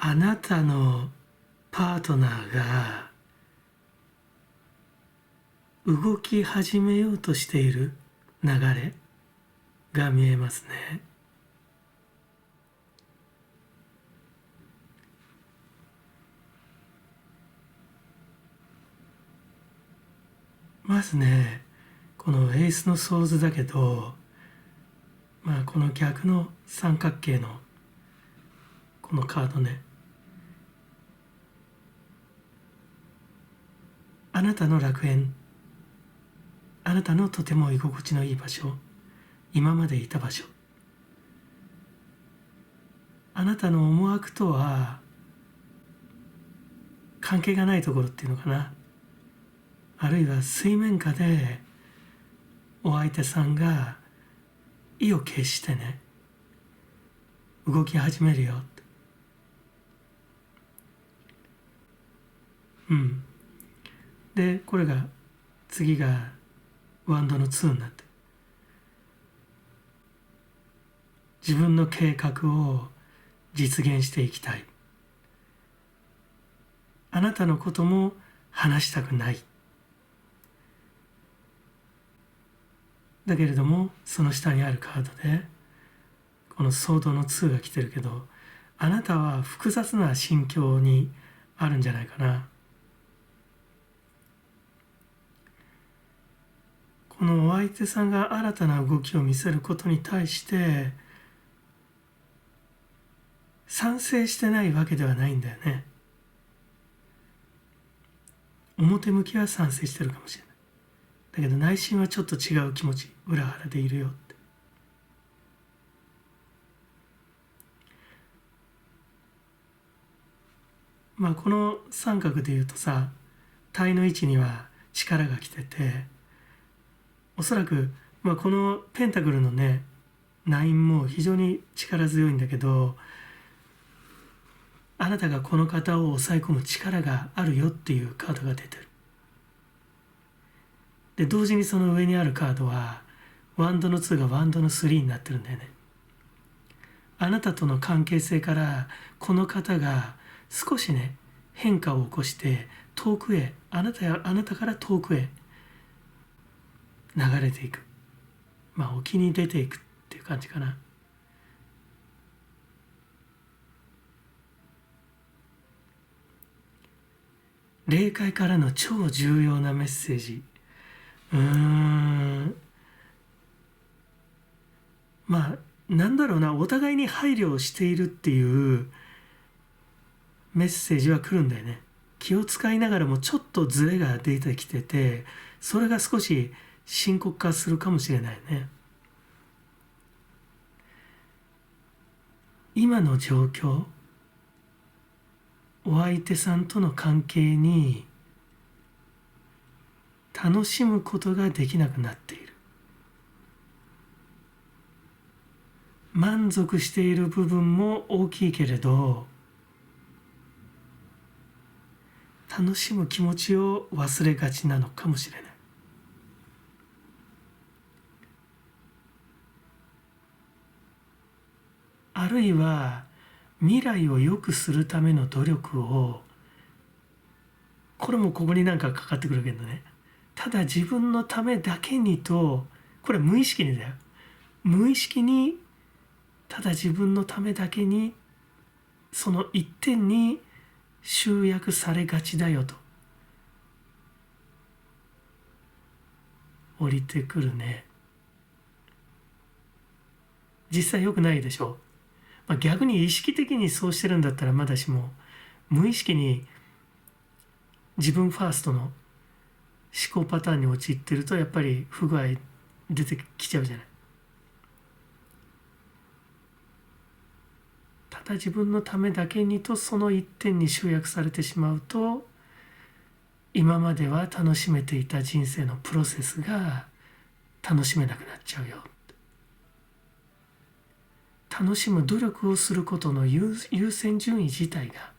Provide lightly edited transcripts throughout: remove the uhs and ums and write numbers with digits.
あなたのパートナーが動き始めようとしている流れが見えますね。まずね、このエースのソーズだけど、この逆の三角形のこのカードね、あなたの楽園、あなたのとても居心地のいい場所、今までいた場所、あなたの思惑とは関係がないところっていうのかな、あるいは水面下でお相手さんが意を決してね、動き始めるよって。で、これが次がワンドの2になって、自分の計画を実現していきたい、あなたのことも話したくない、だけれどもその下にあるカードでこのソードの2が来てるけど、あなたは複雑な心境にあるんじゃないかな。このお相手さんが新たな動きを見せることに対して賛成してないわけではないんだよね。表向きは賛成してるかもしれない。だけど内心はちょっと違う気持ち、裏腹でいるよって。この三角でいうとさ、体の位置には力が来てて、おそらく、このペンタクルのね9も非常に力強いんだけど、あなたがこの方を抑え込む力があるよっていうカードが出てる。で同時にその上にあるカードはワンドの2がワンドの3になってるんだよね。あなたとの関係性からこの方が少しね変化を起こして遠くへ、あなたから遠くへ流れていく、沖に出ていくっていう感じかな。霊界からの超重要なメッセージ。なんだろうな、お互いに配慮をしているっていうメッセージは来るんだよね。気を使いながらもちょっとズレが出てきてて、それが少し深刻化するかもしれないね。今の状況、お相手さんとの関係に楽しむことができなくなっている。満足している部分も大きいけれど、楽しむ気持ちを忘れがちなのかもしれない。あるいは未来を良くするための努力を、これもここになんかかかってくるけどね、ただ自分のためだけにと、これ無意識にだよ、無意識にただ自分のためだけにその一点に集約されがちだよと降りてくるね。実際良くないでしょう。逆に意識的にそうしてるんだったらまだしも、無意識に自分ファーストの思考パターンに陥ってると、やっぱり不具合出てきちゃうじゃない。ただ自分のためだけにとその一点に集約されてしまうと、今までは楽しめていた人生のプロセスが楽しめなくなっちゃうよ。楽しむ努力をすることの優先順位自体が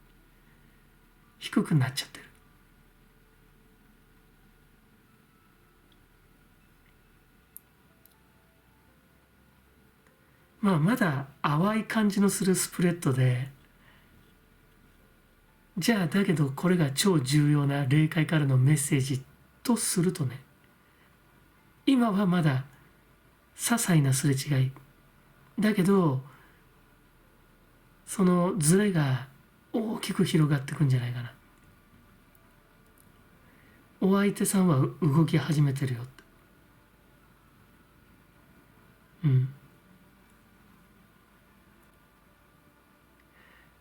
低くなっちゃってる。まだ淡い感じのするスプレッドで、じゃあだけどこれが超重要な霊界からのメッセージとするとね、今はまだ些細なすれ違いだけど、そのズレが大きく広がっていくんじゃないかな。お相手さんは動き始めてるよって。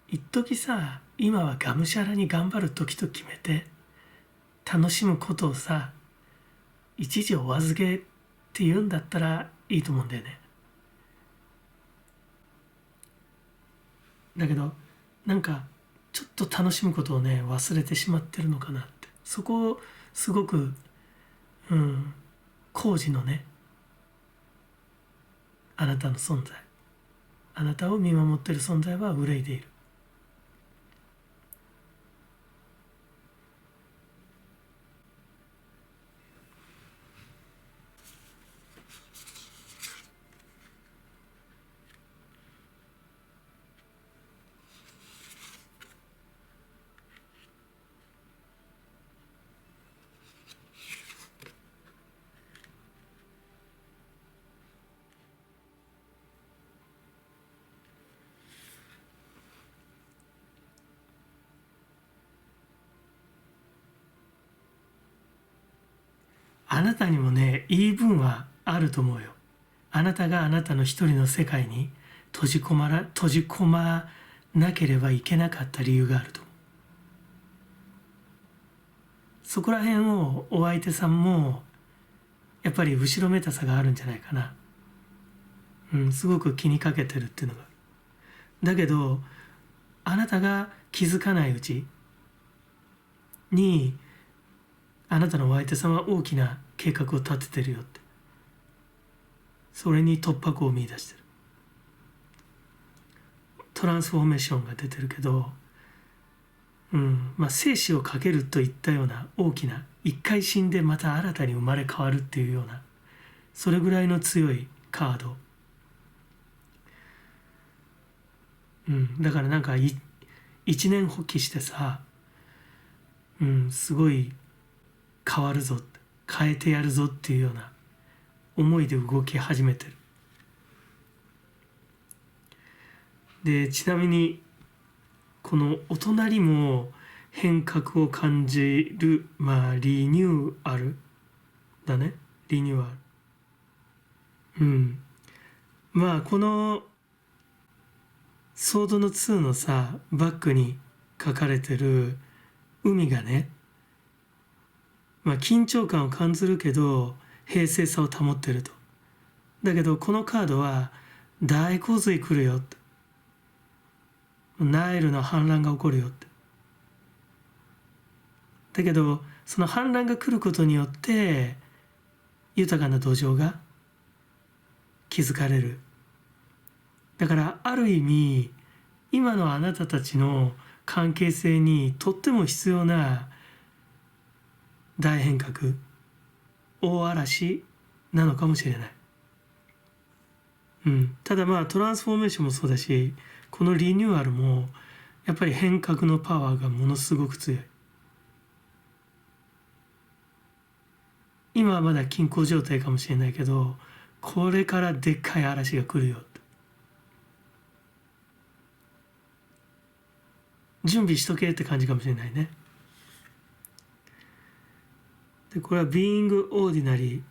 一時さ、今はがむしゃらに頑張る時と決めて楽しむことをさ、一時お預けって言うんだったらいいと思うんだよね。だけどなんかちょっと楽しむことをね忘れてしまってるのかなって、そこをすごく工事のね、あなたの存在、あなたを見守っている存在は憂いでいる。あなたにもね、言い分はあると思うよ。あなたがあなたの一人の世界に閉じ込まなければいけなかった理由があると思う。そこら辺をお相手さんもやっぱり後ろめたさがあるんじゃないかな。すごく気にかけてるっていうのが。だけどあなたが気づかないうちに、あなたのお相手さんは大きな計画を立ててるよって、それに突破口を見出してる。トランスフォーメーションが出てるけど、生死をかけるといったような大きな、一回死んでまた新たに生まれ変わるっていうような、それぐらいの強いカード。だからなんか一年発起してさ、すごい変わるぞ、変えてやるぞっていうような思いで動き始めてる。で、ちなみにこのお隣も変革を感じる、リニューアルだね。リニューアル。このソードの2のさ、バックに書かれてる海がね、緊張感を感じるけど平静さを保ってると。だけどこのカードは大洪水来るよって、ナイルの氾濫が起こるよって。だけどその氾濫が来ることによって豊かな土壌が築かれる。だからある意味今のあなたたちの関係性にとっても必要な大変革、大嵐なのかもしれない。ただまあトランスフォーメーションもそうだし、このリニューアルもやっぱり変革のパワーがものすごく強い。今はまだ均衡状態かもしれないけど、これからでっかい嵐が来るよって。準備しとけって感じかもしれないね。でこれは Being Ordinary、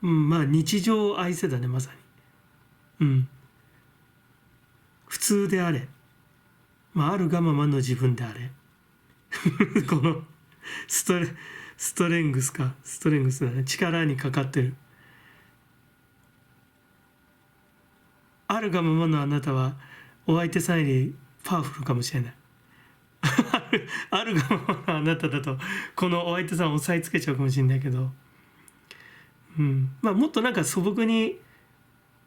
まあ日常を愛せだね、まさに。普通であれ、あるがままの自分であれ。このストレングスだね、力にかかってる。あるがままのあなたはお相手さんよりパワフルかもしれない。あるがままのあなただとこのお相手さんを押さえつけちゃうかもしれないけど、もっとなんか素朴に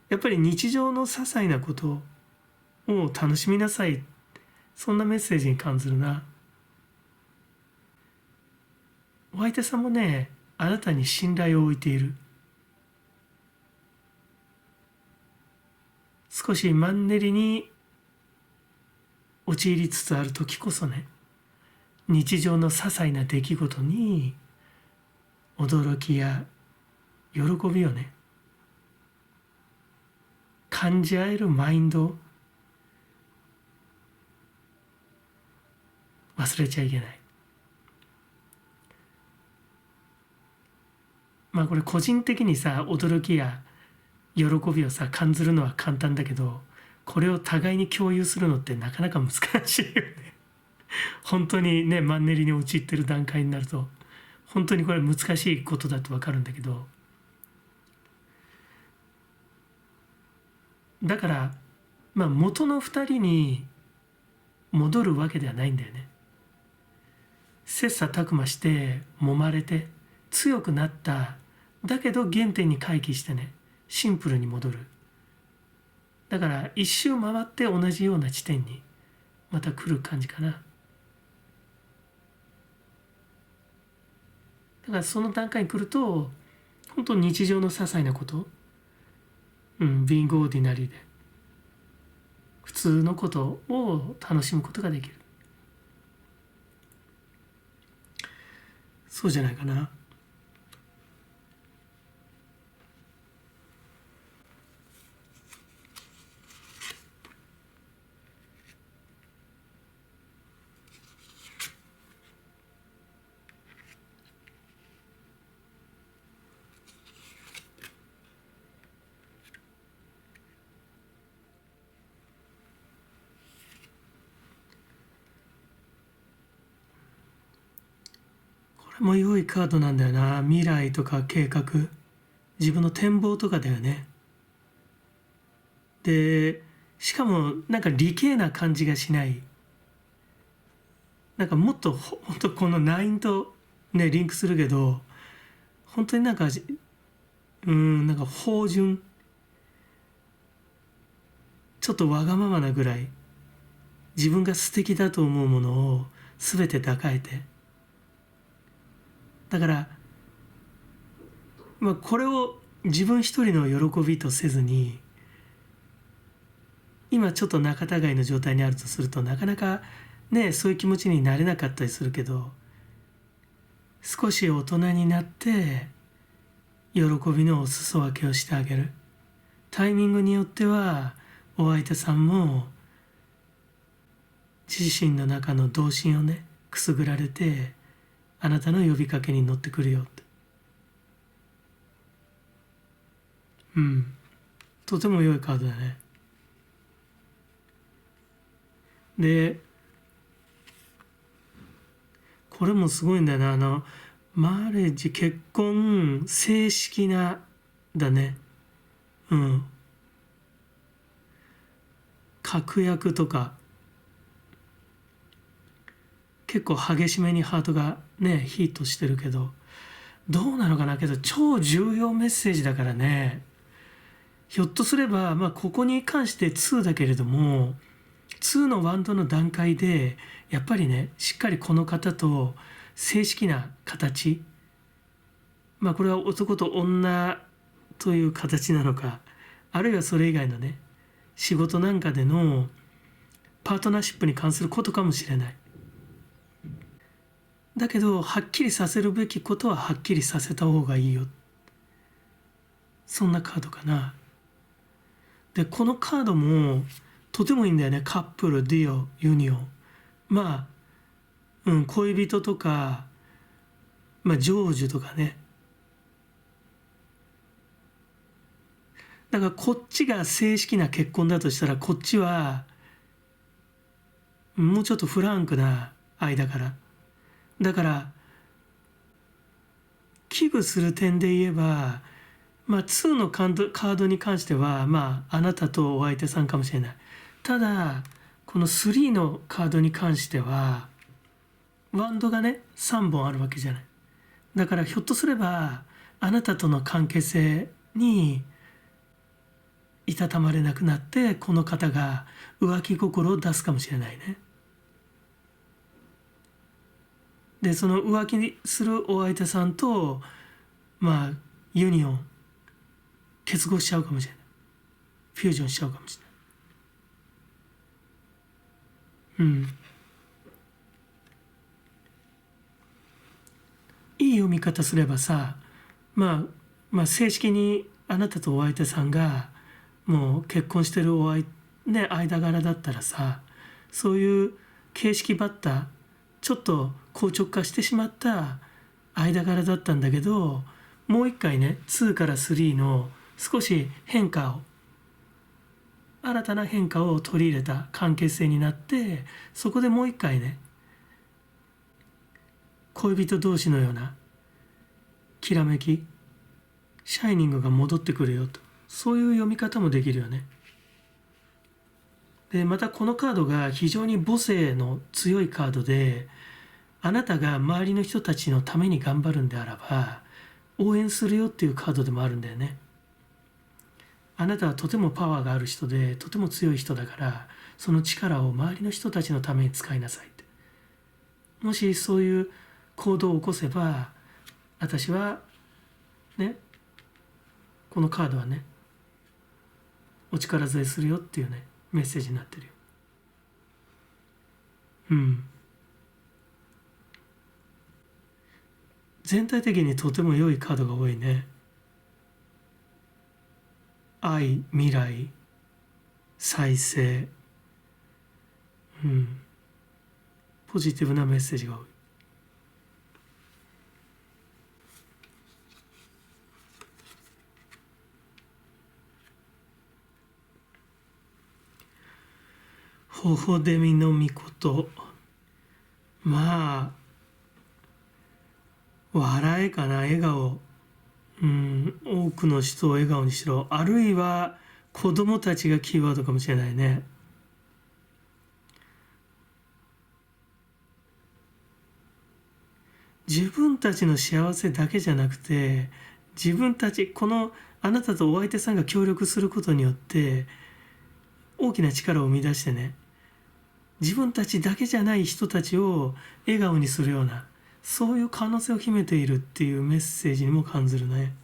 やっぱり日常の些細なことを楽しみなさい、そんなメッセージに感じるな。お相手さんもね、あなたに信頼を置いている。少しマンネリに陥りつつある時こそね、日常の些細な出来事に驚きや喜びをね、感じ合えるマインドを忘れちゃいけない。これ個人的にさ、驚きや喜びをさ感じるのは簡単だけど、これを互いに共有するのってなかなか難しいよね。本当にね、マンネリに陥ってる段階になると本当にこれ難しいことだと分かるんだけど、だから元の2人に戻るわけではないんだよね。切磋琢磨して揉まれて強くなった、だけど原点に回帰してね、シンプルに戻る。だから一周回って同じような地点にまた来る感じかな。だからその段階に来ると本当に日常の些細なこと、being ordinaryで普通のことを楽しむことができる。そうじゃないかな。もう良いカードなんだよな。未来とか計画、自分の展望とかだよね。でしかもなんか理系な感じがしない。なんかもっと本当この9とねリンクするけど、本当になんかなんか芳醇、ちょっとわがままなぐらい自分が素敵だと思うものを全て抱えて、だからこれを自分一人の喜びとせずに、今ちょっと仲違いの状態にあるとするとなかなかねそういう気持ちになれなかったりするけど、少し大人になって喜びのお裾分けをしてあげる。タイミングによってはお相手さんも自身の中の童心をねくすぐられて、あなたの呼びかけに乗ってくるよって。とても良いカードだね。でこれもすごいんだよな。マレージ、結婚、正式なだね。確約とか結構激しめにハートがねヒートしてるけど、どうなのかな。けど超重要メッセージだからね。ひょっとすればここに関して2だけれども、2のワンドの段階でやっぱりねしっかりこの方と正式な形まあこれは男と女という形なのか、あるいはそれ以外のね、仕事なんかでのパートナーシップに関することかもしれない。だけどはっきりさせるべきことははっきりさせた方がいいよ。そんなカードかな。でこのカードもとてもいいんだよね。カップル、ディオ、ユニオン。まあ、恋人とか、まあ成就とかね。だからこっちが正式な結婚だとしたら、こっちはもうちょっとフランクな間から。だから危惧する点で言えば、まあ2のカードに関しては、まああなたとお相手さんかもしれない。ただこの3のカードに関してはワンドがね3本あるわけじゃない。だからひょっとすればあなたとの関係性にいたたまれなくなって、この方が浮気心を出すかもしれないね。でその浮気するお相手さんとまあユニオン結合しちゃうかもしれない。フュージョンしちゃうかもしれない。いい読み方すればさ、まあ正式にあなたとお相手さんがもう結婚してる間柄だったらさ、そういう形式ばったちょっと硬直化してしまった間柄だったんだけど、もう一回ね2から3の少し新たな変化を取り入れた関係性になって、そこでもう一回ね恋人同士のようなきらめき、シャイニングが戻ってくるよと、そういう読み方もできるよね。でまたこのカードが非常に母性の強いカードで、あなたが周りの人たちのために頑張るんであらば応援するよっていうカードでもあるんだよね。あなたはとてもパワーがある人でとても強い人だから、その力を周りの人たちのために使いなさいって。もしそういう行動を起こせば、私はね、このカードはねお力添えするよっていうねメッセージになってるよ。全体的にとても良いカードが多いね。愛、未来、再生、ポジティブなメッセージが多い。ほほでみのみこと、まあ笑えかな、笑顔、多くの人を笑顔にしろ、あるいは子供たちがキーワードかもしれないね。自分たちの幸せだけじゃなくて、自分たち、このあなたとお相手さんが協力することによって大きな力を生み出してね、自分たちだけじゃない人たちを笑顔にするような、そういう可能性を秘めているっていうメッセージにも感じるね。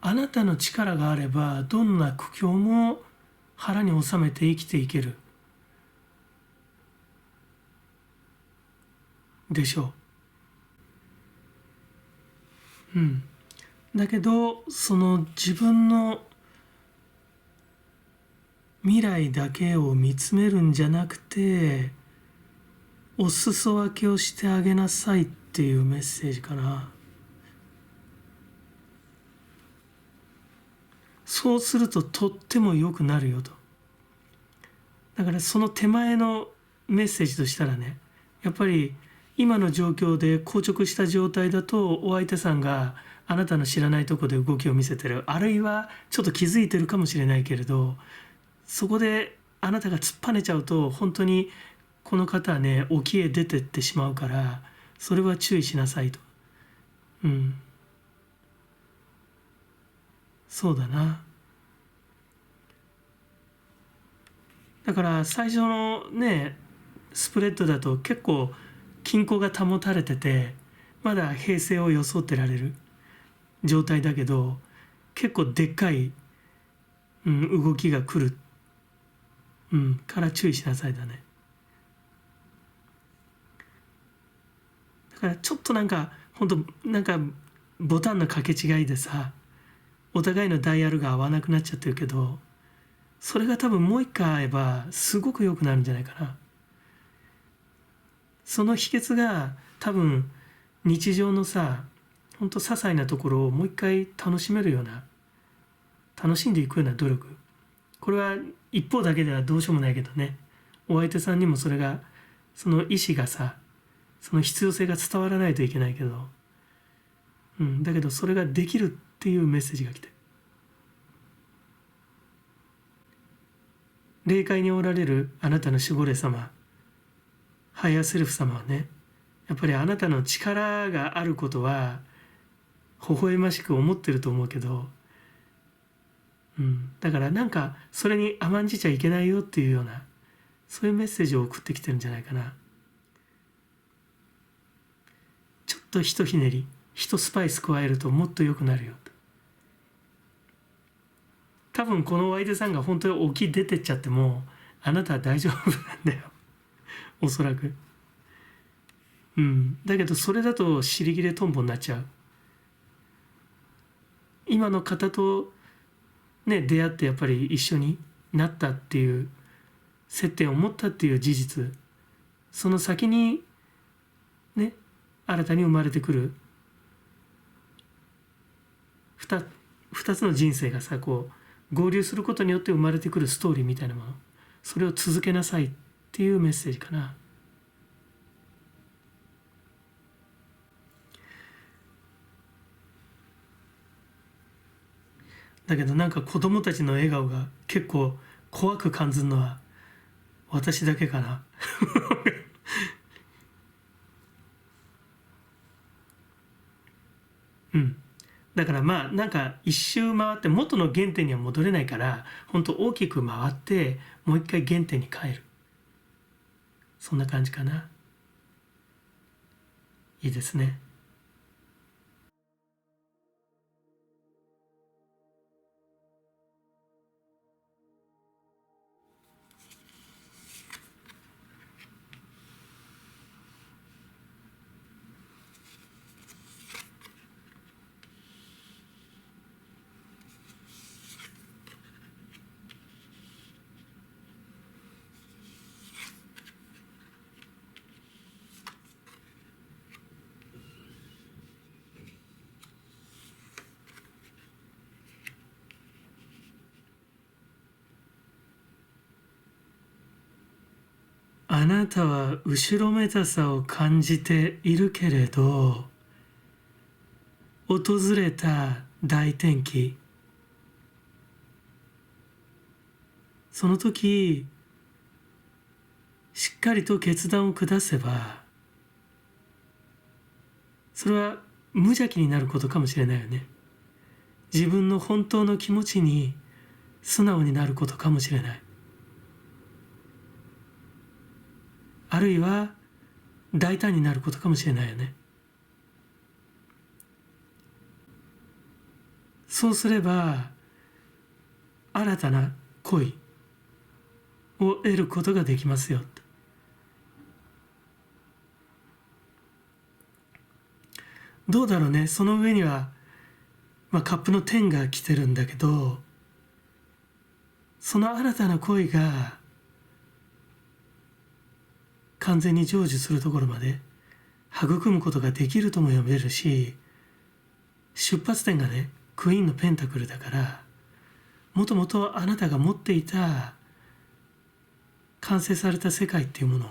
あなたの力があればどんな苦境も腹に収めて生きていけるでしょう。だけどその自分の未来だけを見つめるんじゃなくて、お裾分けをしてあげなさいっていうメッセージかな。そうするととっても良くなるよと。だからその手前のメッセージとしたらね、やっぱり今の状況で硬直した状態だとお相手さんがあなたの知らないところで動きを見せてる、あるいはちょっと気づいてるかもしれないけれど、そこであなたが突っぱねちゃうと本当にこの方はね沖へ出てってしまうから、それは注意しなさいと。そうだな。だから最初のねスプレッドだと結構均衡が保たれててまだ平静を装ってられる状態だけど、結構でっかい、動きが来る、から注意しなさいだね。だからちょっとなんか本当なんかボタンの掛け違いでさ、お互いのダイヤルが合わなくなっちゃってるけど、それが多分もう一回会えばすごく良くなるんじゃないかな。その秘訣が多分日常のさ、ほんと些細なところをもう一回楽しめるような、楽しんでいくような努力。これは一方だけではどうしようもないけどね、お相手さんにもそれが、その意思がさ、その必要性が伝わらないといけないけど、だけどそれができるっていうメッセージが来て、霊界におられるあなたの守護霊様、ハイヤーセルフ様はね、やっぱりあなたの力があることは微笑ましく思ってると思うけど、だからなんかそれに甘んじちゃいけないよっていうような、そういうメッセージを送ってきてるんじゃないかな。ちょっとひとひねり、ひとスパイス加えるともっと良くなるよと。多分このお相手さんが本当に沖出てっちゃってもあなたは大丈夫なんだよおそらく。だけどそれだと尻切れトンボになっちゃう。今の方とね出会ってやっぱり一緒になったっていう接点を持ったっていう事実、その先にね新たに生まれてくる2つの人生がさ、こう合流することによって生まれてくるストーリーみたいなもの、それを続けなさいっていうメッセージかな。だけどなんか子供たちの笑顔が結構怖く感じるのは私だけかなだからまあなんか一周回って元の原点には戻れないから、本当大きく回ってもう一回原点に帰る、そんな感じかな。いいですね。あなたは後ろめたさを感じているけれど、訪れた大転機、その時しっかりと決断を下せば、それは無邪気になることかもしれないよね。自分の本当の気持ちに素直になることかもしれない。あるいは大胆になることかもしれないよね。そうすれば新たな恋を得ることができますよ。どうだろうね、その上には、カップの10が来てるんだけど、その新たな恋が完全に成就するところまで育むことができるとも読めるし、出発点がねクイーンのペンタクルだから、もともとあなたが持っていた完成された世界っていうものを、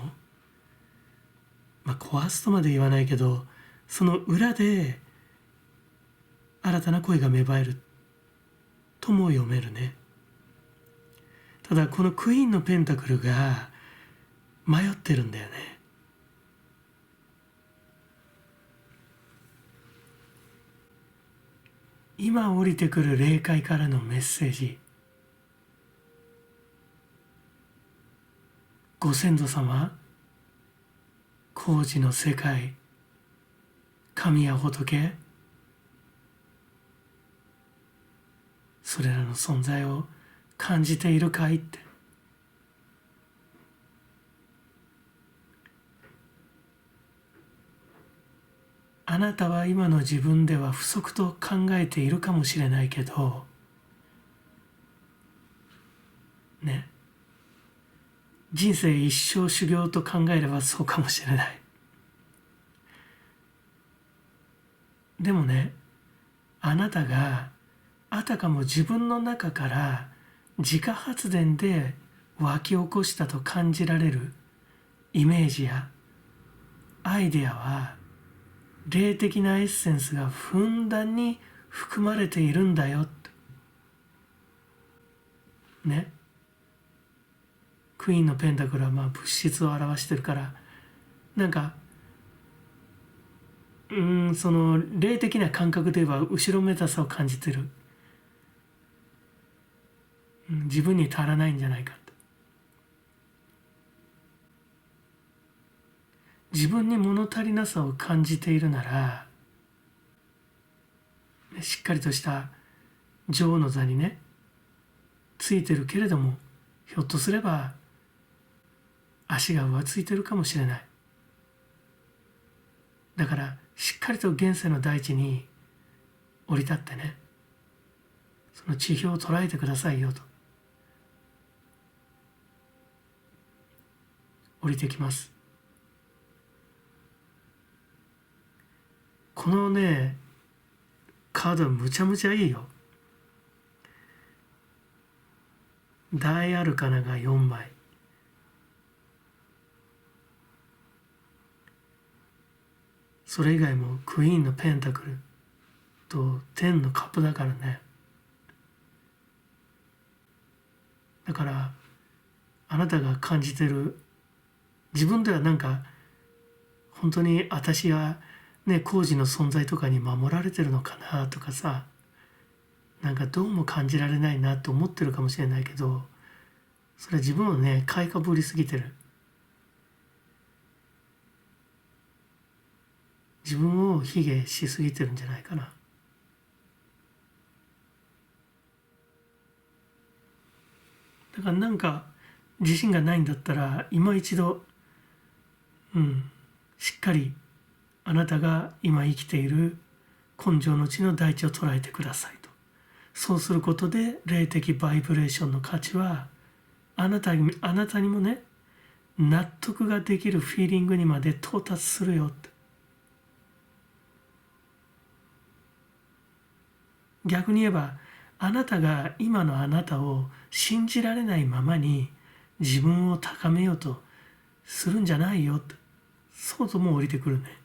壊すとまで言わないけど、その裏で新たな恋が芽生えるとも読めるね。ただこのクイーンのペンタクルが迷ってるんだよね。今降りてくる霊界からのメッセージ、ご先祖様、工事の世界、神や仏、それらの存在を感じているかいって。あなたは今の自分では不足と考えているかもしれないけどね、人生一生修行と考えればそうかもしれない。でもね、あなたがあたかも自分の中から自家発電で湧き起こしたと感じられるイメージやアイデアは霊的なエッセンスがふんだんに含まれているんだよってね。クイーンのペンタクルは物質を表してるからなんかその霊的な感覚で言えば後ろめたさを感じてる、自分に足らないんじゃないかと。自分に物足りなさを感じているならしっかりとした女王の座にねついてるけれどもひょっとすれば足が浮ついてるかもしれない。だからしっかりと現世の大地に降り立ってねその地表を捉えてくださいよと降りてきます。このねカードはむちゃむちゃいいよ。大アルカナが4枚、それ以外もクイーンのペンタクルと10のカップだからね。だからあなたが感じてる自分ではなんか本当に私はね工事の存在とかに守られてるのかなとかさ、なんかどうも感じられないなと思ってるかもしれないけど、それは自分をね買いかぶりすぎてる。自分を卑下しすぎてるんじゃないかな。だからなんか自信がないんだったら今一度しっかりあなたが今生きている根性の地の大地を捉えてくださいと。そうすることで霊的バイブレーションの価値はあなたにもね納得ができるフィーリングにまで到達するよって。逆に言えばあなたが今のあなたを信じられないままに自分を高めようとするんじゃないよって、そうとも降りてくるね。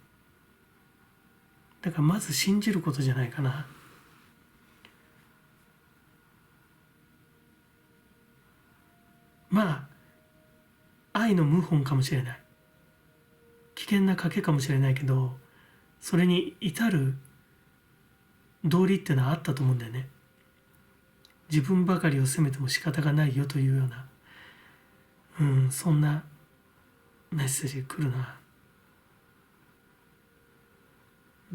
だからまず信じることじゃないかな。まあ愛の謀反かもしれない、危険な賭けかもしれないけど、それに至る道理っていうのはあったと思うんだよね。自分ばかりを責めても仕方がないよというような、そんなメッセージ来るな。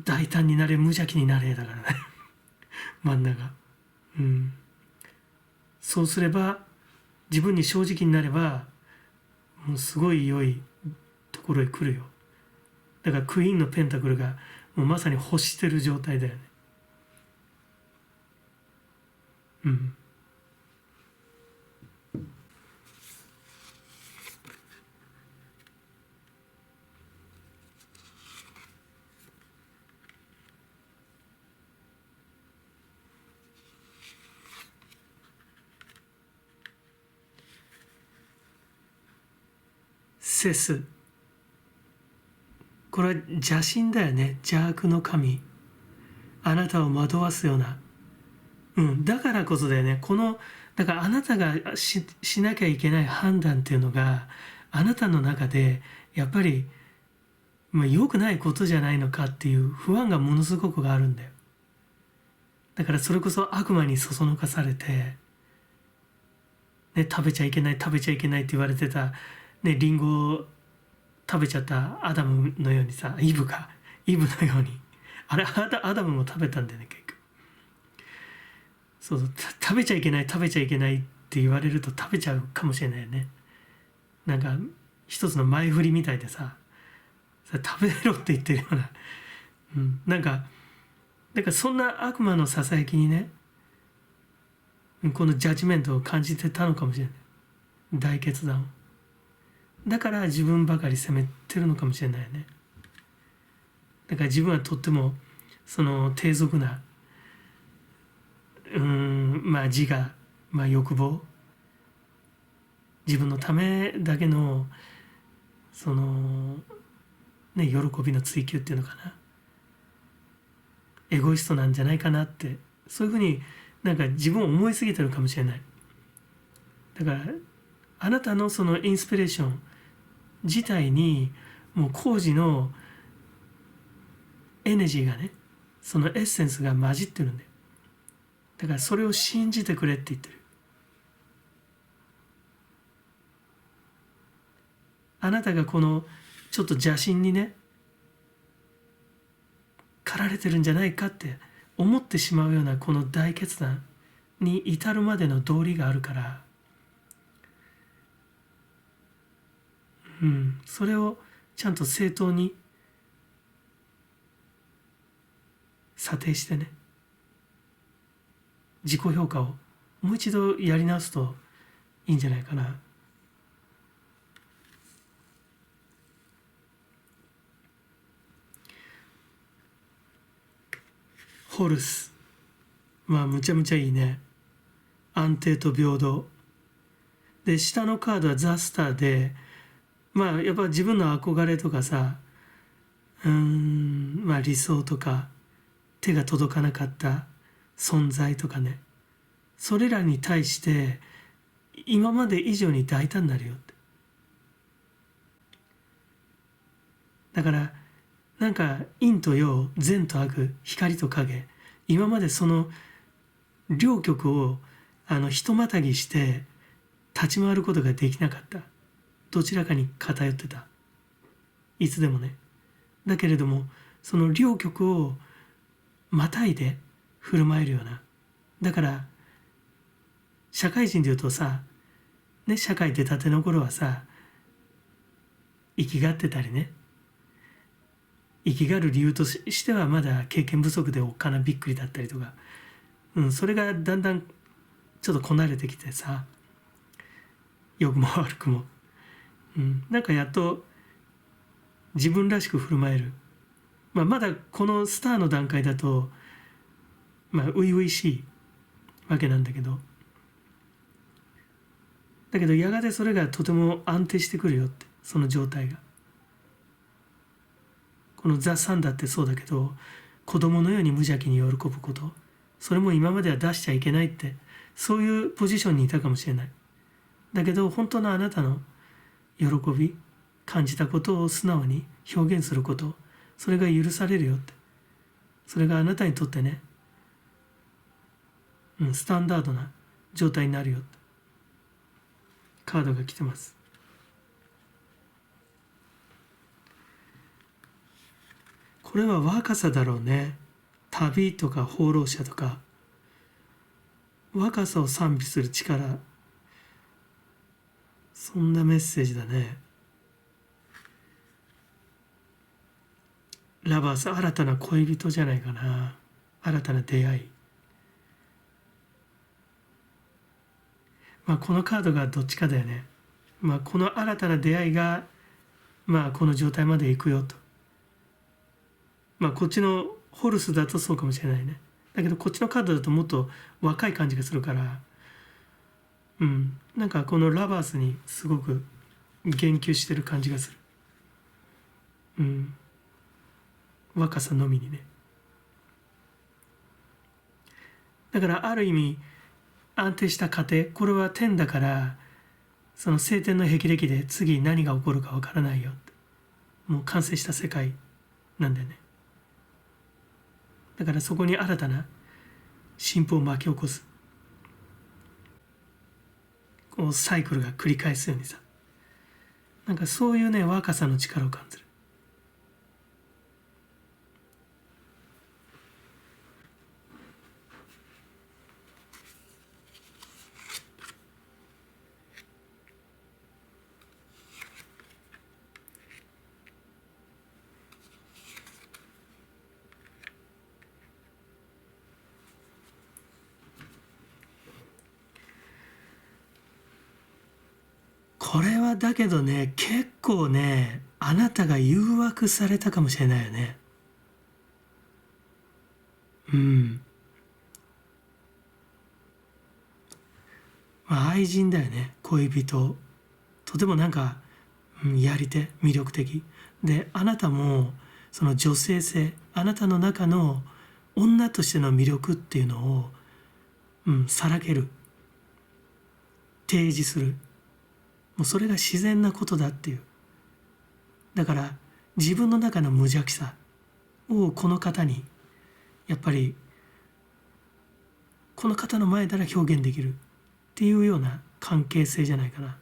大胆になれ無邪気になれだからね真ん中。そうすれば自分に正直になればもうすごい良いところへ来るよ。だからクイーンのペンタクルがもうまさに欲してる状態だよね。セス、これは邪神だよね。邪悪の神、あなたを惑わすような、だからこそだよね。だからあなたがしなきゃいけない判断っていうのがあなたの中でやっぱり良くないことじゃないのかっていう不安がものすごくあるんだよ。だからそれこそ悪魔にそそのかされて、食べちゃいけないって言われてた、リンゴを食べちゃったアダムのようにさ、イブのように、あれアダムも食べたんだよね結局。そう食べちゃいけないって言われると食べちゃうかもしれないよね。なんか一つの前振りみたいでさ、食べろって言ってるような、なんかそんな悪魔のささやきにね、このジャッジメントを感じてたのかもしれない。大決断を。だから自分ばかり責めてるのかもしれないよね。だから自分はとってもその低俗な自我、欲望、自分のためだけのそのね、喜びの追求っていうのかな、エゴイストなんじゃないかなって、そういうふうになんか自分を思いすぎてるかもしれない。だからあなたのそのインスピレーション自体にもう工事のエネジーがね、そのエッセンスが混じってるんだよ。だからそれを信じてくれって言ってる。あなたがこのちょっと邪心にね駆られてるんじゃないかって思ってしまうようなこの大決断に至るまでの道理があるから、それをちゃんと正当に査定してね、自己評価をもう一度やり直すといいんじゃないかな。ホルス、むちゃむちゃいいね。安定と平等で、下のカードはザスターで、やっぱ自分の憧れとかさ、理想とか手が届かなかった存在とかね、それらに対して今まで以上に大胆になるよって。だからなんか陰と陽、善と悪、光と影、今までその両極をひとまたぎして立ち回ることができなかった。どちらかに偏ってた、いつでもね。だけれどもその両極をまたいで振る舞えるような。だから社会人でいうとさ、社会出たての頃はさ、生きがってたりね、生きがる理由としてはまだ経験不足でおっかなびっくりだったりとか、それがだんだんちょっとこなれてきてさ、良くも悪くも、なんかやっと自分らしく振る舞える。まだこのスターの段階だと初々しいわけなんだけど、やがてそれがとても安定してくるよって、その状態が。このザ・サンだってそうだけど、子供のように無邪気に喜ぶこと、それも今までは出しちゃいけないって、そういうポジションにいたかもしれない。だけど本当のあなたの喜び、感じたことを素直に表現すること、それが許されるよって。それがあなたにとってね、スタンダードな状態になるよってカードが来てます。これは若さだろうね。旅とか放浪者とか、若さを賛美する力、そんなメッセージだね。ラバース、新たな恋人じゃないかな。新たな出会い。このカードがどっちかだよね。この新たな出会いがこの状態まで行くよと。こっちのホルスだとそうかもしれないね。だけどこっちのカードだともっと若い感じがするから、なんかこのラバースにすごく言及してる感じがする。若さのみにね。だからある意味安定した家庭、これは天だから、その晴天の霹靂で次何が起こるかわからないよって、もう完成した世界なんだよね。だからそこに新たな進歩を巻き起こす、こうサイクルが繰り返すようにさ、なんかそういうね若さの力を感じる。これはだけどね、結構ね、あなたが誘惑されたかもしれないよね。うん。まあ、愛人だよね、恋人。とてもなんか、やり手、魅力的。で、あなたも、その女性性、あなたの中の女としての魅力っていうのを、さらける。提示する。もうそれが自然なことだっていう。だから、自分の中の無邪気さをこの方に、やっぱり、この方の前なら表現できるっていうような関係性じゃないかな。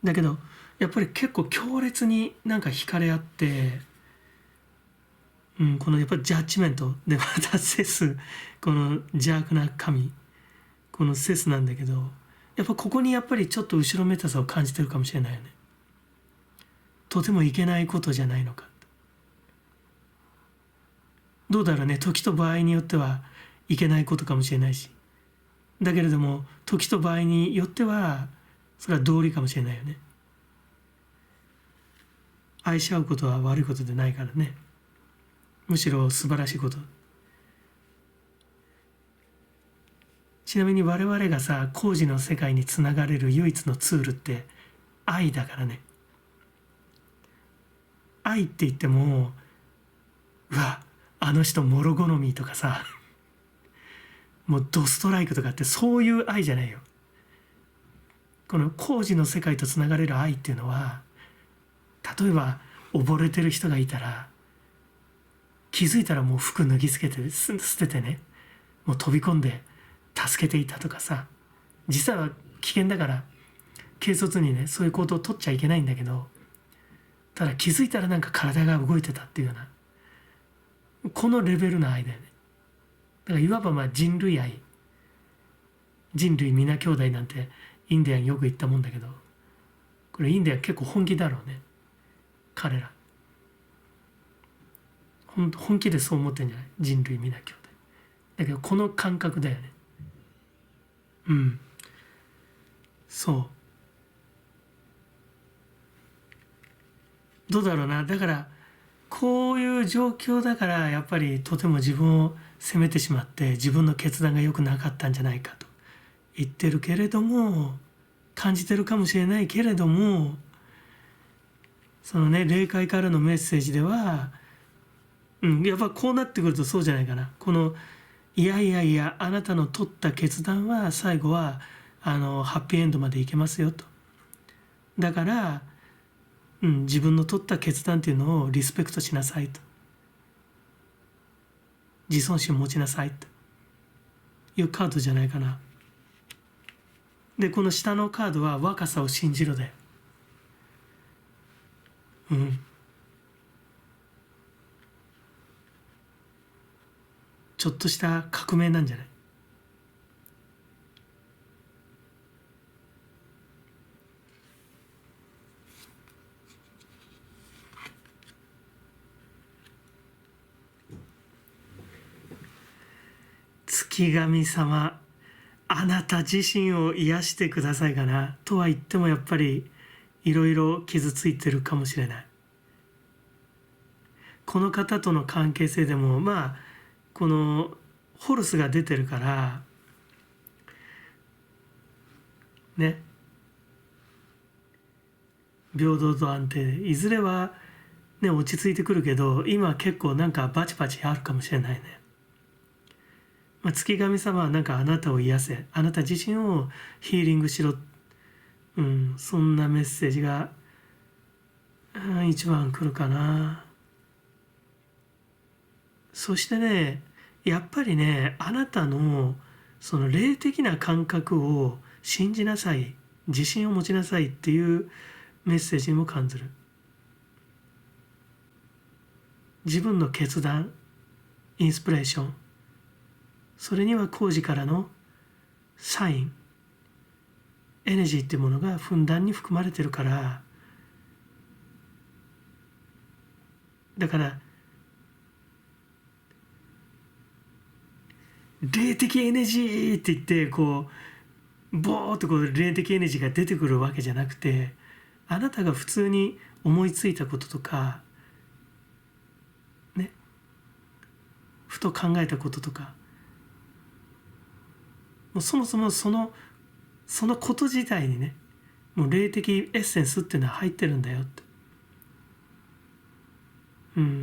だけどやっぱり結構強烈になんか惹かれ合って、このやっぱりジャッジメントでまたセス、この邪悪な神、このセスなんだけど、やっぱここにやっぱりちょっと後ろめたさを感じてるかもしれないよね。とてもいけないことじゃないのか。どうだろうね、時と場合によってはいけないことかもしれないし、だけれども時と場合によってはそれは道理かもしれないよね。愛し合うことは悪いことでないからね、むしろ素晴らしいこと。ちなみに我々がさ、工事の世界につながれる唯一のツールって愛だからね。愛って言っても、うわ、あの人もろ好みとかさ、もうドストライクとかってそういう愛じゃないよ。この工事の世界とつながれる愛っていうのは、例えば溺れてる人がいたら、気づいたらもう服脱ぎ捨てて捨ててね、もう飛び込んで助けていたとかさ、実は危険だから軽率にねそういう行動を取っちゃいけないんだけど、ただ気づいたらなんか体が動いてたっていうような、このレベルの愛だよね。だからいわばまあ人類愛、人類皆兄弟なんてインディアンよく言ったもんだけど、これインディアン結構本気だろうね、彼ら。本気でそう思ってんじゃない、人類皆兄弟だけど、この感覚だよね。そうどうだろうな。だからこういう状況だからやっぱりとても自分を責めてしまって、自分の決断が良くなかったんじゃないかと言ってるけれども、感じてるかもしれないけれども、そのね霊界からのメッセージでは、やっぱこうなってくるとそうじゃないかな。このいやいやいや、あなたの取った決断は最後はハッピーエンドまでいけますよと。だから、自分の取った決断っていうのをリスペクトしなさいと。自尊心を持ちなさいというカードじゃないかな。で、この下のカードは若さを信じろで。ちょっとした革命なんじゃない？月神様、あなた自身を癒してくださいかな。とは言ってもやっぱりいろいろ傷ついてるかもしれない。この方との関係性でもまあこのホルスが出てるからね、平等と安定でいずれはね落ち着いてくるけど、今は結構なんかバチバチあるかもしれないね。月神様はなんかあなたを癒せ、あなた自身をヒーリングしろ、そんなメッセージが、一番来るかな。そしてね、やっぱりね、あなたのその霊的な感覚を信じなさい、自信を持ちなさいっていうメッセージにも感じる。自分の決断、インスピレーション、それには工事からのサイン、エネルギーっていうものがふんだんに含まれてるから、だから霊的エネルギーって言ってこうボーっとこう霊的エネルギーが出てくるわけじゃなくて、あなたが普通に思いついたこととかね、ふと考えたこととか、もうそもそもそのこと自体にね、もう霊的エッセンスっていうのは入ってるんだよって、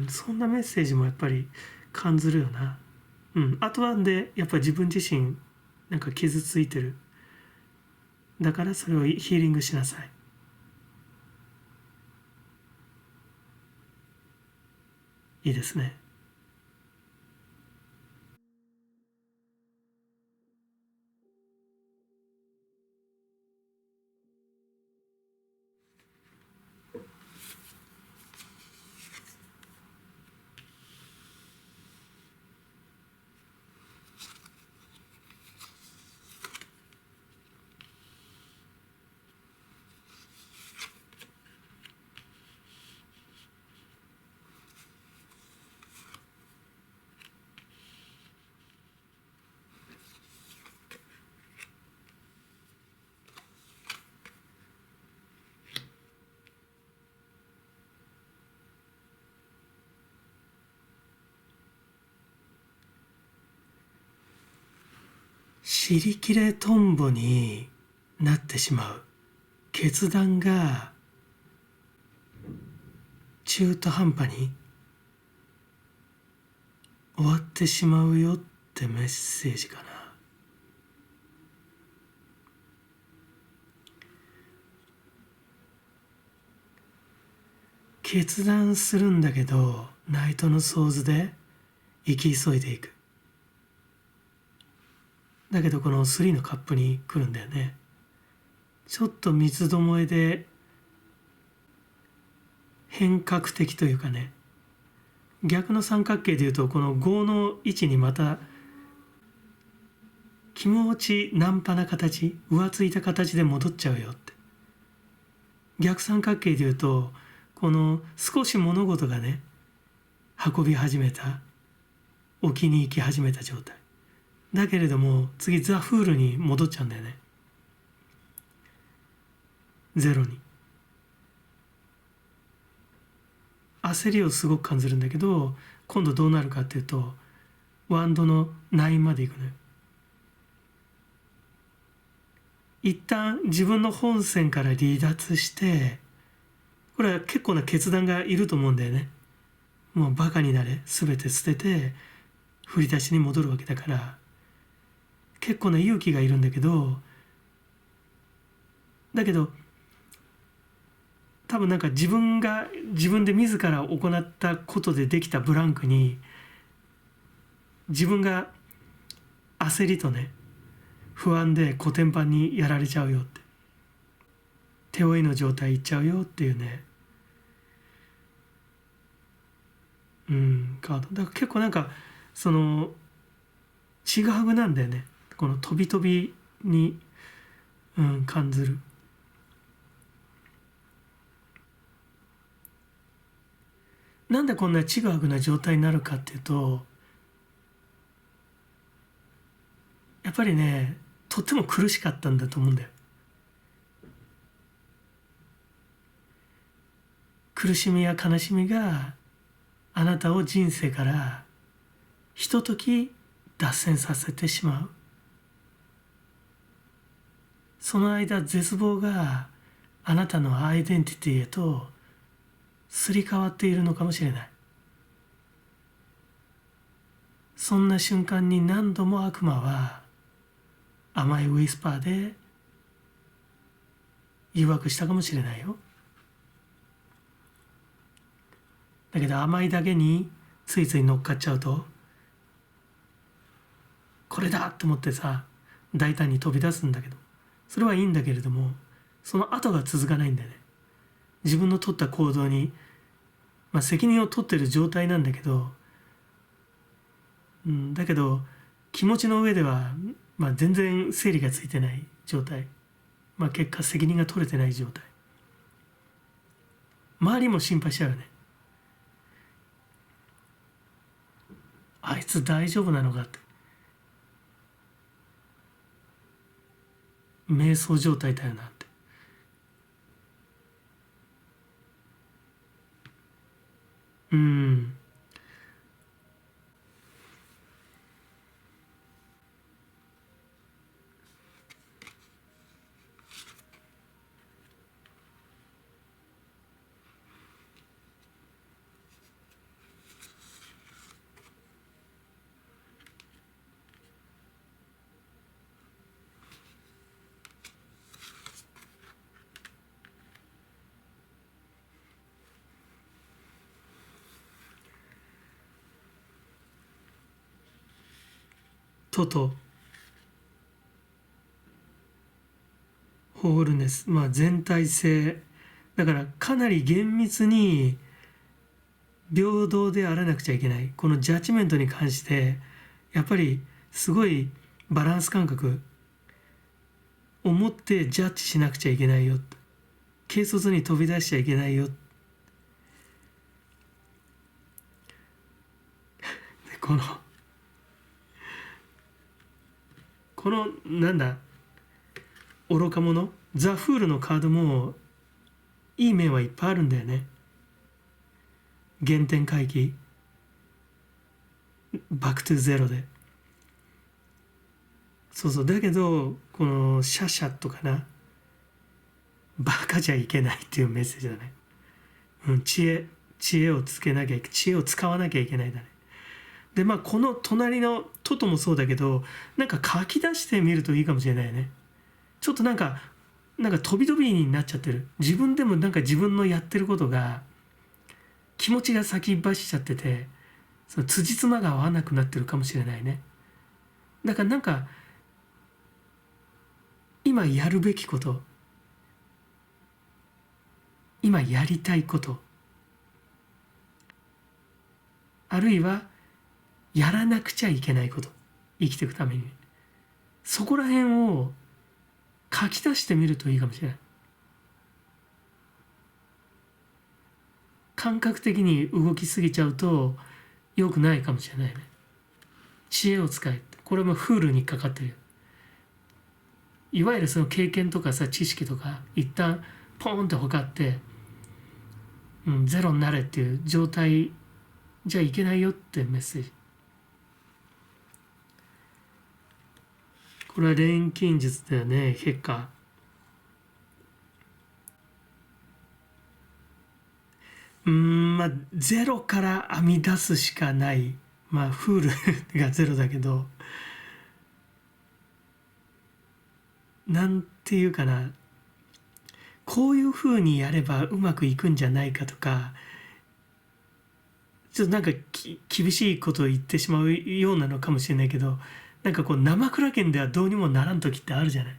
そんなメッセージもやっぱり感じるよな。あとはでやっぱり自分自身なんか傷ついてる、だからそれをヒーリングしなさい。いいですね。尻切れトンボになってしまう決断が中途半端に終わってしまうよってメッセージかな。決断するんだけどナイトのソーズで行き急いでいく。だけどこの3のカップに来るんだよね。ちょっと三つどもえで変革的というかね、逆の三角形でいうとこの5の位置にまた気持ちナンパな形、浮ついた形で戻っちゃうよって。逆三角形でいうとこの少し物事がね運び始めた、置きに行き始めた状態だけれども次ザ・フールに戻っちゃうんだよね。ゼロに焦りをすごく感じるんだけど、今度どうなるかっていうとワンドの9まで行くのよ。一旦自分の本線から離脱して、これは結構な決断がいると思うんだよね。もうバカになれ、全て捨てて振り出しに戻るわけだから結構な勇気がいるんだけど、多分なんか自分で自ら行ったことでできたブランクに自分が焦りとね不安でコテンパンにやられちゃうよって、手負いの状態いっちゃうよっていうね、カードだから結構なんかそのちぐはぐなんだよね、この飛び飛びに、感じる。なんでこんなちぐはぐな状態になるかっていうと、やっぱりねとっても苦しかったんだと思うんだよ。苦しみや悲しみがあなたを人生からひととき脱線させてしまう。その間絶望があなたのアイデンティティへとすり替わっているのかもしれない。そんな瞬間に何度も悪魔は甘いウィスパーで誘惑したかもしれないよ。だけど甘いだけについつい乗っかっちゃうと、これだと思ってさ大胆に飛び出すんだけど、それはいいんだけれどもその後が続かないんだよね。自分の取った行動に、責任を取ってる状態なんだけど、だけど気持ちの上では、全然整理がついてない状態、結果責任が取れてない状態。周りも心配しちゃうよね。あいつ大丈夫なのかって。瞑想状態だよなって。トトホールネス、全体性だから、かなり厳密に平等であらなくちゃいけない。このジャッジメントに関してやっぱりすごいバランス感覚を持ってジャッジしなくちゃいけないよ、軽率に飛び出しちゃいけないよ。でこのなんだ愚か者ザ・フールのカードもいい面はいっぱいあるんだよね。原点回帰、バックトゥゼロで、そうだけどこのシャシャとかな、バカじゃいけないっていうメッセージだね。知恵をつけなきゃ、知恵を使わなきゃいけないだね。でこの隣のトトもそうだけど、なんか書き出してみるといいかもしれないよね。ちょっとなんか飛び飛びになっちゃってる。自分でもなんか自分のやってることが気持ちが先走っちゃってて、その辻褄が合わなくなってるかもしれないね。だからなんか今やるべきこと、今やりたいこと、あるいはやらなくちゃいけないこと、生きていくために、そこら辺を書き出してみるといいかもしれない。感覚的に動きすぎちゃうと良くないかもしれないね。知恵を使え、これもフールにかかってるよ。いわゆるその経験とかさ、知識とか一旦ポーンって測って、ゼロになれっていう状態じゃいけないよってメッセージ。これは錬金術だよね。結果ゼロから編み出すしかない。フールがゼロだけど、なんていうかな、こういうふうにやればうまくいくんじゃないかとか、ちょっとなんか厳しいことを言ってしまうようなのかもしれないけど、なんかこう生倉家ではどうにもならん時ってあるじゃない。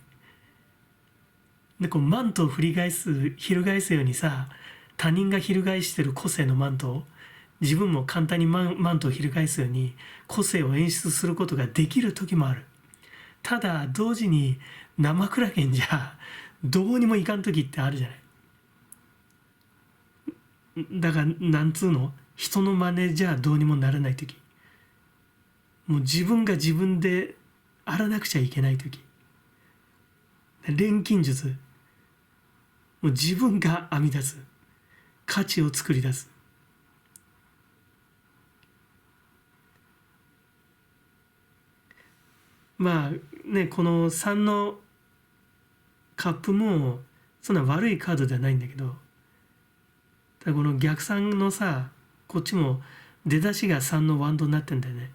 でこうマントを翻すようにさ、他人が翻してる個性のマントを自分も簡単にマントを翻すように個性を演出することができる時もある。ただ同時に生倉家じゃどうにもいかん時ってあるじゃない。だからなんつうの、人の真似じゃどうにもならない時、もう自分が自分であらなくちゃいけない時、錬金術、もう自分が編み出す、価値を作り出す。この3のカップもそんな悪いカードではないんだけど、この逆算のさ、こっちも出だしが3のワンドになってんだよね。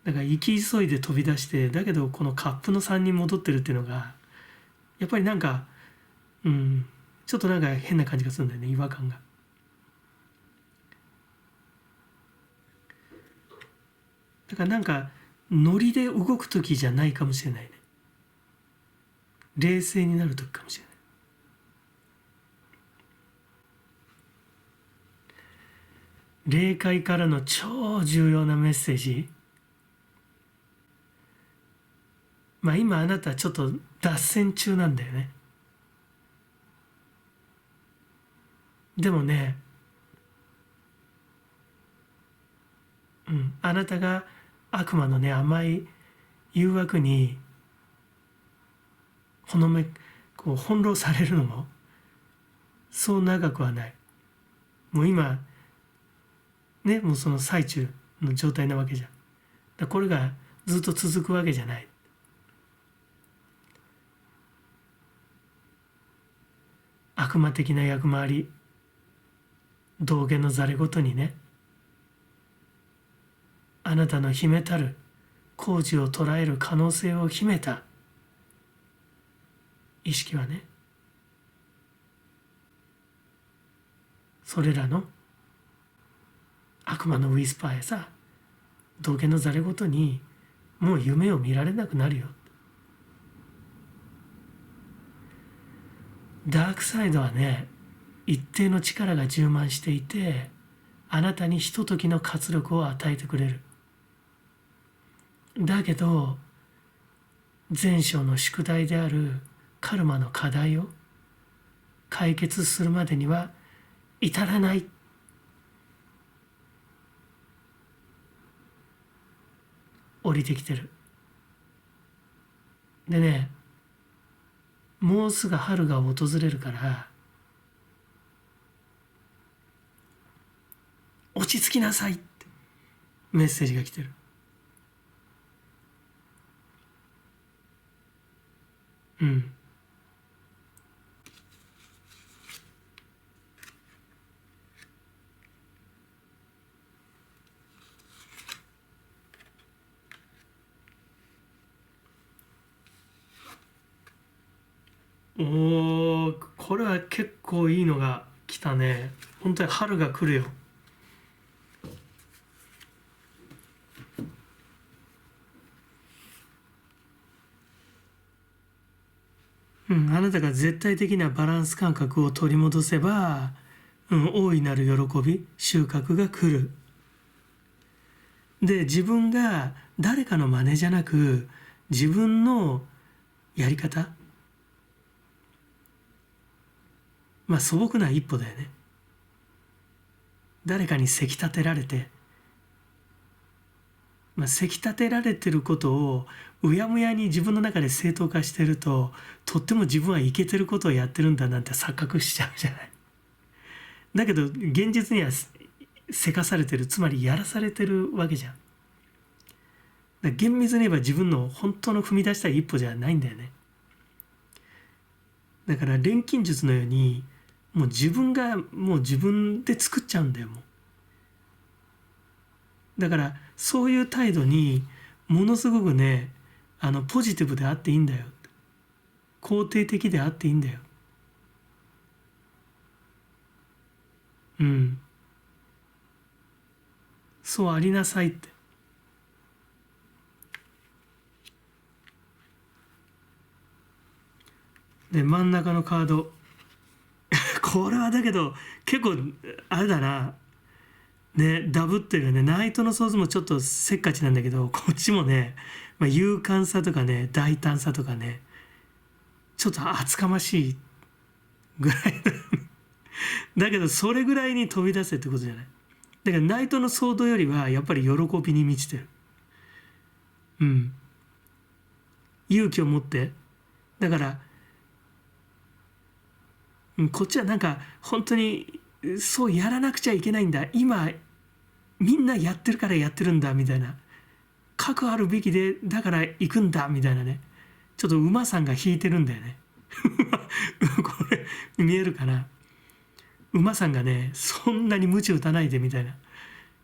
だから行き急いで飛び出して、だけどこのカップの3に戻ってるっていうのがやっぱりなんかちょっとなんか変な感じがするんだよね、違和感が。だからなんかノリで動く時じゃないかもしれないね。冷静になる時かもしれない。霊界からの超重要なメッセージ。今あなたはちょっと脱線中なんだよね。でもね、あなたが悪魔のね甘い誘惑に翻弄されるのもそう長くはない。もう今ね、もうその最中の状態なわけじゃん。これがずっと続くわけじゃない。悪魔的な役回り、道化のざれごとにね、あなたの秘めたる工事を捉える可能性を秘めた意識はね、それらの悪魔のウィスパーやさ、道化のざれごとにもう夢を見られなくなるよ。ダークサイドはね、一定の力が充満していて、あなたにひとときの活力を与えてくれる。だけど前章の宿題であるカルマの課題を解決するまでには至らない。降りてきてる。でね、もうすぐ春が訪れるから落ち着きなさいってメッセージが来てる。おー、これは結構いいのが来たね。本当に春が来るよ。あなたが絶対的なバランス感覚を取り戻せば、大いなる喜び、収穫が来る。で、自分が誰かの真似じゃなく、自分のやり方、素朴な一歩だよね。誰かにせき立てられて、せき立てられてることをうやむやに自分の中で正当化してると、とっても自分はイケてることをやってるんだなんて錯覚しちゃうじゃない。だけど現実にはせかされてる、つまりやらされてるわけじゃん。厳密に言えば自分の本当の踏み出したい一歩じゃないんだよね。だから錬金術のようにもう自分がもう自分で作っちゃうんだよ。もうだからそういう態度にものすごくね、ポジティブであっていいんだよ。肯定的であっていいんだよ。そうありなさいって。で、真ん中のカードこれはだけど結構あれだな、ね、ダブってるよね。ナイトのソースもちょっとせっかちなんだけど、こっちもね、勇敢さとかね、大胆さとかね、ちょっと厚かましいぐらいだけどそれぐらいに飛び出せってことじゃない。だからナイトのソードよりはやっぱり喜びに満ちてる。勇気を持って。だからこっちはなんか本当にそうやらなくちゃいけないんだ、今みんなやってるからやってるんだみたいな、核あるべきでだから行くんだみたいなね、ちょっと馬さんが引いてるんだよねこれ見えるかな。馬さんがね、そんなに鞭打たないでみたいな、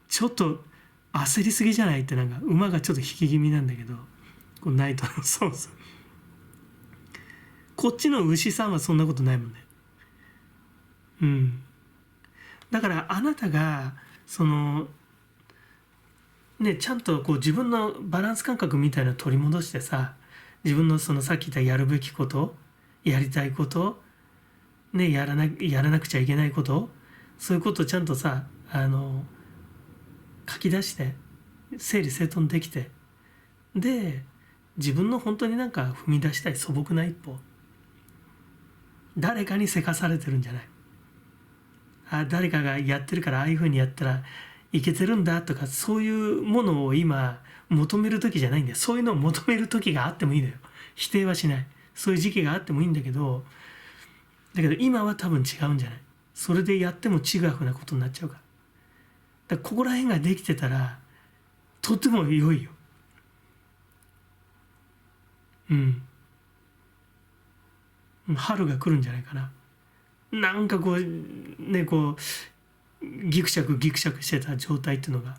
ちょっと焦りすぎじゃないって、なんか馬がちょっと引き気味なんだけど、このナイトのそうこっちの牛さんはそんなことないもんね。だからあなたがそのね、ちゃんとこう自分のバランス感覚みたいなのを取り戻してさ、自分のそのさっき言ったやるべきこと、やりたいこと、ね、やらなくちゃいけないこと、そういうことをちゃんとさ書き出して整理整頓できて、で自分の本当になんか踏み出したい素朴な一歩、誰かにせかされてるんじゃない、誰かがやってるからああいうふうにやったらいけてるんだとか、そういうものを今求める時じゃないんだよ。そういうのを求める時があってもいいのよ。否定はしない。そういう時期があってもいいんだけど今は多分違うんじゃない。それでやってもちぐはぐなことになっちゃうから。だからここら辺ができてたらとても良いよ。春が来るんじゃないかな。なんかこうね、こうギクシャクギクシャクしてた状態っていうのが、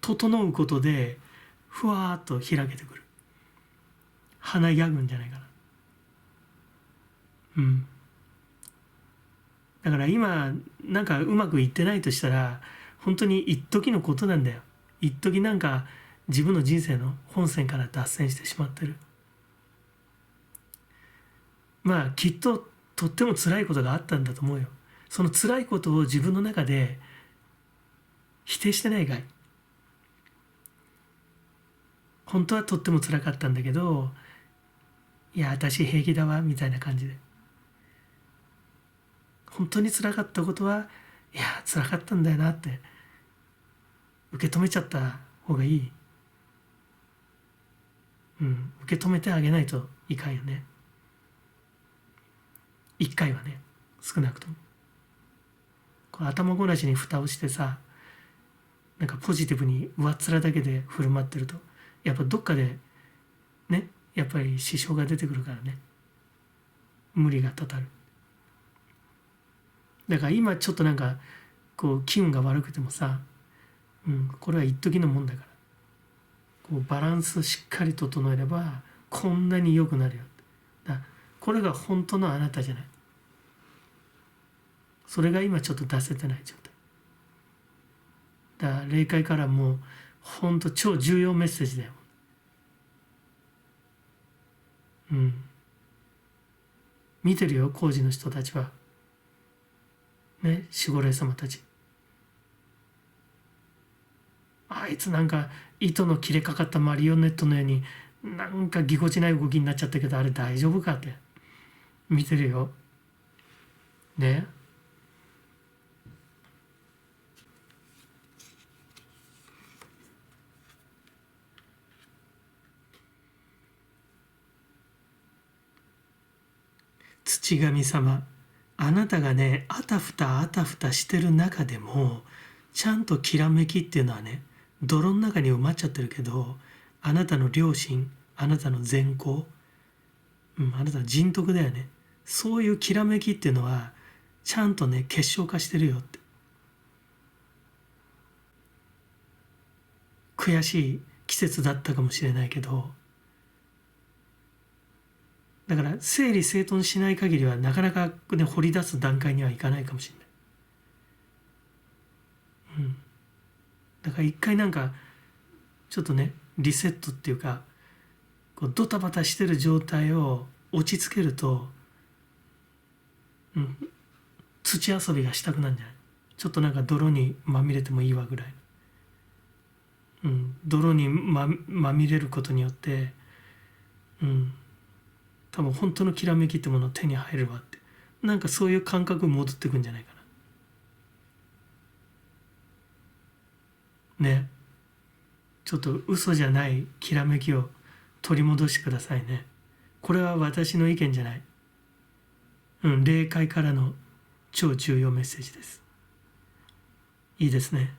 整うことでふわーっと開けてくる。華やぐんじゃないかな。だから今なんかうまくいってないとしたら本当に一時のことなんだよ。一時なんか自分の人生の本線から脱線してしまってる。まあきっととっても辛いことがあったんだと思うよ。その辛いことを自分の中で否定してないかい。本当はとっても辛かったんだけど、いや私平気だわみたいな感じで、本当に辛かったことはいや辛かったんだよなって受け止めちゃった方がいい。受け止めてあげないといかんよね。一回はね、少なくともこう頭ごなしに蓋をしてさ、なんかポジティブに上っ面だけで振る舞ってるとやっぱどっかでね、やっぱり支障が出てくるからね、無理がたたる。だから今ちょっとなんかこう気運が悪くてもさ、これは一時のもんだから、こうバランスしっかり整えればこんなに良くなるよ。だこれが本当のあなたじゃない。それが今ちょっと出せてない状態だから、霊界からもう本当超重要メッセージだよ。見てるよ工事の人たちはね、守護霊様たち。あいつなんか糸の切れかかったマリオネットのようになんかぎこちない動きになっちゃったけど、あれ大丈夫かって見てるよね。土神様、あなたがねあたふたあたふたしてる中でもちゃんときらめきっていうのはね、泥の中に埋まっちゃってるけど、あなたの良心、あなたの善行、あなたの人徳だよね。そういうきらめきっていうのはちゃんとね結晶化してるよって。悔しい季節だったかもしれないけど、だから整理整頓しない限りはなかなか、ね、掘り出す段階にはいかないかもしれない。だから一回なんかちょっとねリセットっていうか、こうドタバタしてる状態を落ち着けると、土遊びがしたくなるんじゃない。ちょっとなんか泥にまみれてもいいわぐらい、泥にまみれることによって、多分本当のきらめきってものを手に入るわって、なんかそういう感覚に戻ってくんじゃないかなね。ちょっと嘘じゃないきらめきを取り戻してくださいね。これは私の意見じゃない。霊界からの超重要メッセージです。いいですね。